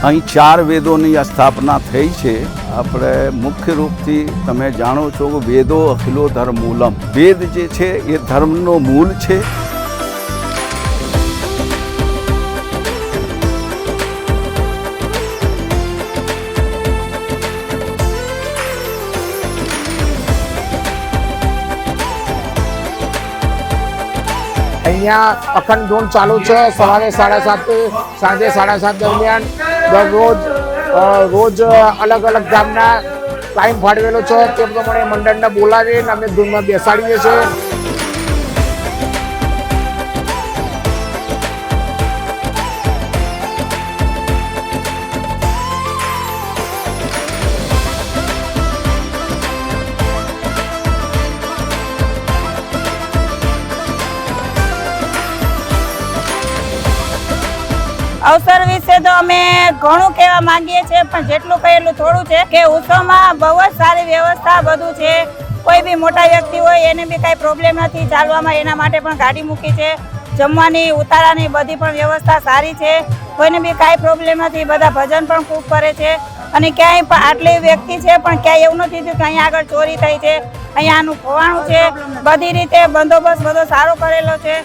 અહીં 4 વેદોની આ સ્થાપના થઈ છે। આપણે મુખ્ય રૂપથી તમે જાણો છો કે વેદો અખિલો ધર્મમૂલમ, વેદ જે છે એ ધર્મનો મૂળ છે। અહીંયા અખંડ ધૂન ચાલુ છે। સવારે 7:30 થી સાંજે 7:30 દરમિયાન રોજ અલગ અલગ ગામના ટાઈમ ફાળવેલો છે, તે પ્રમાણે મંડળને બોલાવીને અમે ધૂનમાં બેસાડીએ છીએ। અવસર વિશે તો અમે ઘણું કહેવા માંગીએ છીએ, પણ જેટલું કહેલું થોડું છે કે ઉત્સવમાં બહુ જ સારી વ્યવસ્થા બધું છે। કોઈ બી મોટા વ્યક્તિ હોય એને બી કાંઈ પ્રોબ્લેમ નથી ચાલવામાં, એના માટે પણ ગાડી મૂકી છે। જમવાની ઉતારાની બધી પણ વ્યવસ્થા સારી છે, કોઈને બી કાંઈ પ્રોબ્લેમ નથી। બધા ભજન પણ ખૂબ કરે છે અને ક્યાંય પણ આટલી વ્યક્તિ છે પણ ક્યાંય એવું નથી થયું કે અહીંયા આગળ ચોરી થઈ છે। અહીંયા આનું ખોવાણું છે, બધી રીતે બંદોબસ્ત બધો સારો કરેલો છે।